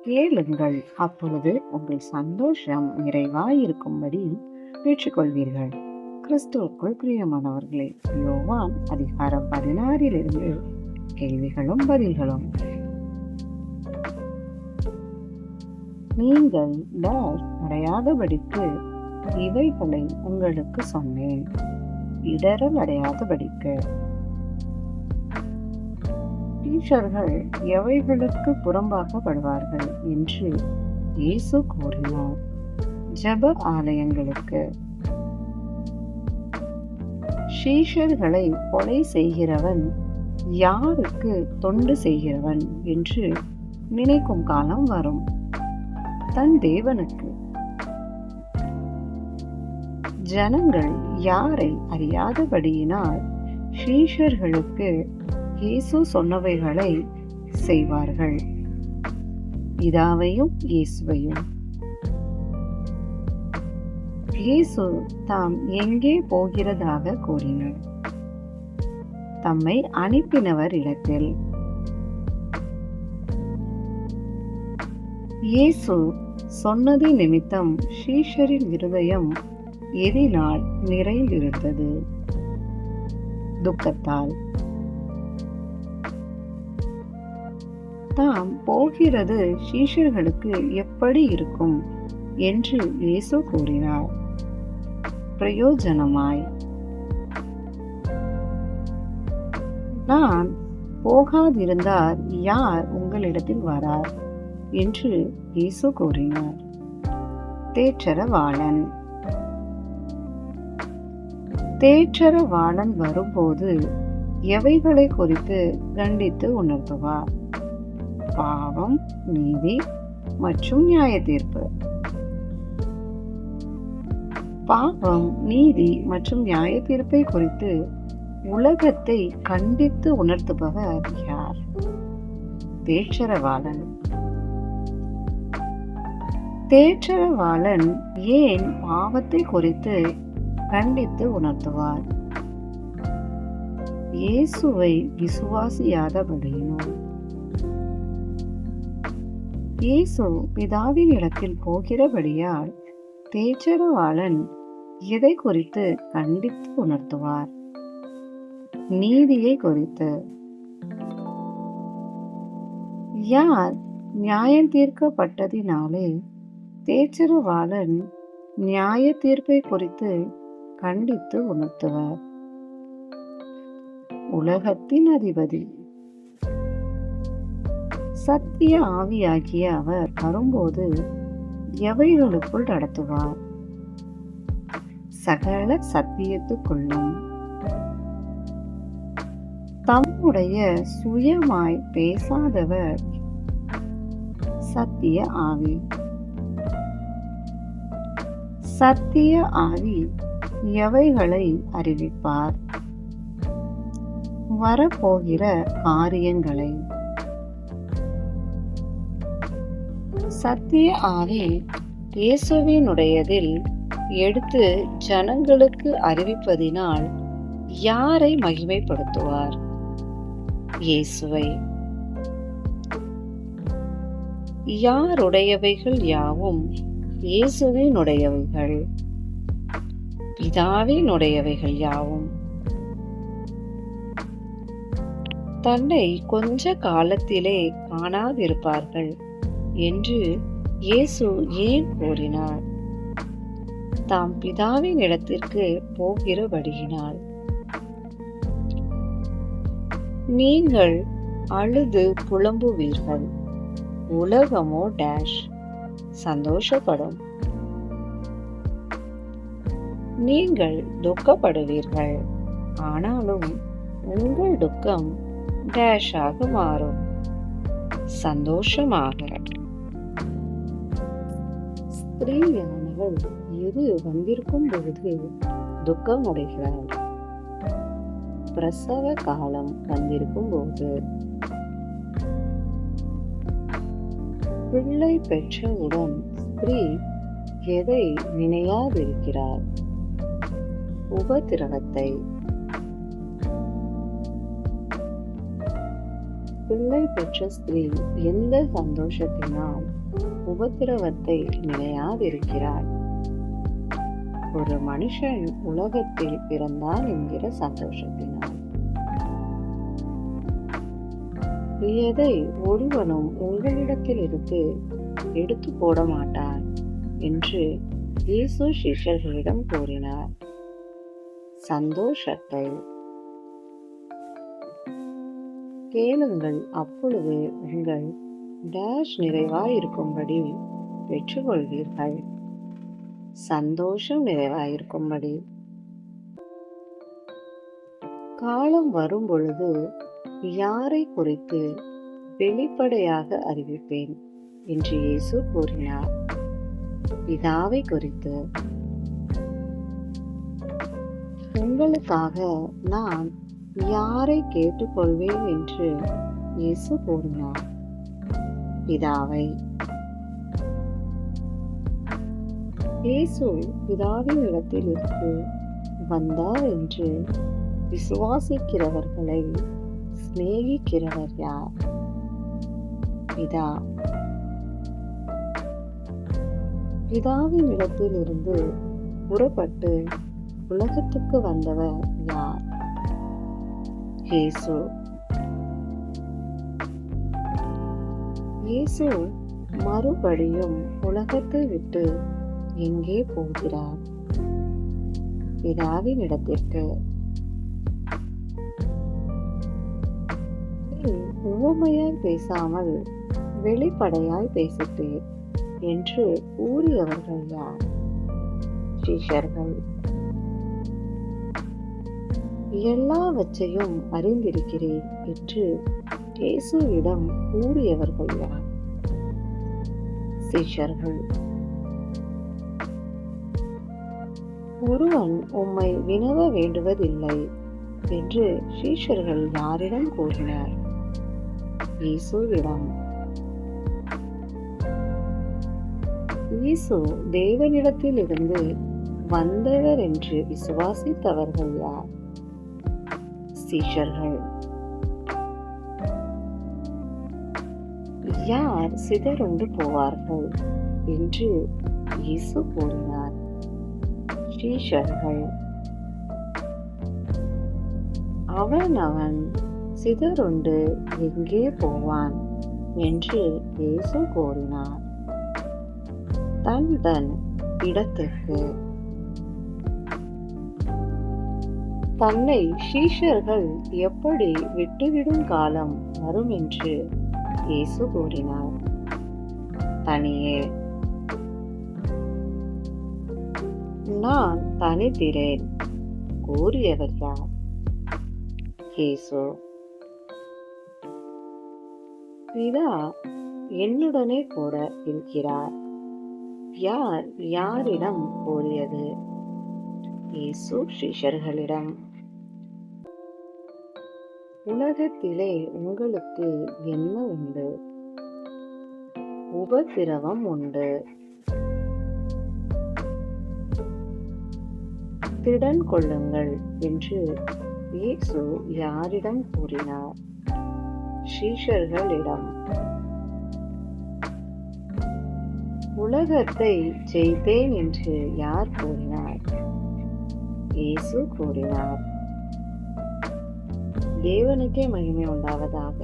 கேளுங்கள், அப்பொழுது உங்கள் சந்தோஷம் நிறைவாயிருக்கும்படி பெற்றுக்கொள்வீர்கள். கிறிஸ்துவுக்குள் பிரியமானவர்களே, யோவான் அதிகாரம் 16 கேள்விகளும் பதில்களும். நீங்கள் அடையாதபடிக்கு இவைகளை உங்களுக்கு சொன்னேன், இடரல் அடையாதபடிக்கு. டீச்சர்கள் எவைகளுக்கு புறம்பாக்கப்படுவார்கள் என்று இயேசு கூறினார். ஜெப ஆலயங்களுக்கு. சீஷர்களை கொலை செய்கிறவன் யாருக்கு தொண்டு செய்கிறவன் என்று நினைக்கும் காலம் வரும். தன் தேவனுக்கு. ஜனங்கள் யாரை அறியாதபடியினால் சீஷர்களுக்கு இயேசு சொன்னவைகளை செய்வார்கள், பிதாவையும் இயேசுவையும். இயேசு தாம் எங்கே போகிறதாக கூறினார். தம்மை அனுப்பினவர் இடத்தில். இயேசு சொன்னது நிமித்தம் சீஷரின் இருதயம் எதினால் நிறைந்திருந்தது? துக்கத்தால். தாம் போகிறது சீஷர்களுக்கு எப்படி இருக்கும் என்று இயேசு கூறினார். பிரயோஜனமாய். நான் போகாதிருந்தால் யார் உங்களிடத்தில் வரார் என்று இயேசு கூறினார். தேற்றரவாளன். தேற்றரவாளன் வரும்போது எவைகளை குறித்து கண்டித்து உணர்த்துவார்? பாவம், நீதி மற்றும் நியாய தீர்ப்பு. பாவம், நீதி மற்றும் நியாய தீர்ப்பை குறித்து உலகத்தை கண்டித்து உணர்த்துபவர் யார்? தேற்றரவாளன். தேற்றரவாளன் ஏன் பாவத்தை குறித்து கண்டித்து உணர்த்துவார்? இயேசுவை விசுவாசியாதபடியினால். இயேசு பிதாவின் இடத்தில் போகிறபடியால் தேற்றரவாளன் எதை குறித்து கண்டித்து உணர்த்துவார்? நீதியை குறித்து. யார் நியாயம் தீர்க்கப்பட்டதினாலே தேற்றரவாளன் நியாய தீர்ப்பை குறித்து கண்டித்து உணர்த்துவார்? உலகத்தின் அதிபதி. சத்திய ஆவியாகிய அவர் வரும்போது எவைகளுக்குள் நடத்துவார்? சகல சத்தியத்துக்குள்ளும். தம்முடைய சுயமாய் பேசாதவர் சத்திய ஆவி. சத்திய ஆவி எவைகளை அறிவிப்பார்? வரப்போகிற காரியங்களை. சத்திய ஆவி இயேசுவினுடையதில் எடுத்து ஜனங்களுக்கு அறிவிப்பதினால் யாரை மகிமைப்படுத்துவார்? இயேசுவை. யாருடையவைகள் யாவும் இயேசுவினுடையவைகள், பிதாவினுடையவைகள் யாவும். தன்னை கொஞ்ச காலத்திலே காணாதிருப்பார்கள் என்று இயேசு ஏன் கூறினார்? தாம் பிதாவின் இடத்திற்கு போகிறபடியினால். நீங்கள் அழுது புலம்புவீர்கள், உலகமோ சந்தோஷப்படும். நீங்கள் துக்கப்படுவீர்கள், ஆனாலும் உங்கள் துக்கம் ஆக மாறும், சந்தோஷமாக. ஸ்திரீயானவள் எது வந்திருக்கும் பொழுது துக்கம் அடைகிறாள்? பிரசவ காலம் வந்திருக்கும் போது. பிள்ளை பெற்றவுடன் ஸ்திரீ எதை நினையாதிருக்கிறார்? உபத்திரவத்தை. பிள்ளை பெற்ற ஸ்திரீ எந்த சந்தோஷத்தினால் உபத்திரவத்தை நினையாதிருக்கிறாள்? ஒரு மனுஷன் உலகத்தில் பிறந்தான் என்கிற சந்தோஷத்தினால். எதை ஒருவனும் உங்களிடத்திலிருந்து எடுத்து போட மாட்டான் என்று இயேசு சிஷ்யர்களிடம் கூறினார். சந்தோஷத்தை கேளுங்கள், அப்பொழுது உங்கள் டேஷ் நிறைவாயிருக்கும்படி பெற்றுக்கொள்வீர்கள். சந்தோஷம் நிறைவாயிருக்கும்படி. காலம் வரும் பொழுது யாரை குறித்து வெளிப்படையாக அறிவிப்பேன் என்று இயேசு கூறினார். பிதாவை குறித்து. உங்களுக்காக நான் யாரை கேட்டுக்கொள்வேன் என்று இயேசு கூறினார். பிதாவை. இயேசு பிதாவின் இடத்தில் இருந்து வந்தார் என்று விசுவாசிக்கிறவர்களை சிநேகிக்கிறவர் யார்? பிதா. பிதாவின் இடத்தில் இருந்து புறப்பட்டு உலகத்துக்கு வந்தவர் யார்? இயேசு. இயேசு மறுபடியும் உலகத்தை விட்டு எங்கே போகிறார்? பிதாவின் இடத்திற்கு. உவமையாய் பேசாமல் வெளிப்படையாய் பேசிட்டேன் என்று கூறியவர்கள் யார்? சீஷர்கள். எல்லாவற்றையும் அறிந்திருக்கிறேன் என்று இயேசுவிடம் கூறியவர்கள் யார்? சீஷர்கள். ஒருவன் உம்மை வினவ வேண்டுவதில்லை என்று சீஷர்கள் யாரிடம் கூறினார்? இயேசுவிடம். இயேசு தேவனிடத்தில் இருந்து வந்தவர் என்று விசுவாசித்தவர்கள் யார்? சீஷர்கள். யார் சிதறுண்டு போவார்கள் என்று இயேசு கூறினார்? சீஷர்கள். அவன் சிதறுண்டு எங்கே போவான் என்று இயேசு கூறினார்? தன் இடத்திற்கு. தன்னை சீஷர்கள் எப்படி விட்டுவிடும் காலம் வரும் என்று இயேசு கூறினார்? தனியே. நான் தனித்திரேன் கூறியவர் யார்? இயேசு. பிதா என்னுடனே கூட இருக்கிறார். யார் யாரிடம் கூறியது? இயேசு சீஷர்களிடம். உலகத்திலே உங்களுக்கு என்ன உண்டு? உபத்திரவம் உண்டு. திடன் கொள்ளுங்கள் என்று இயேசு யாரிடம் கூறினார்? சீஷர்களிடம். உலகத்தை ஜெயித்தேன் என்று யார் கூறினார்? இயேசு கூறினார். தேவனுக்கே மகிமை உண்டாவதாக.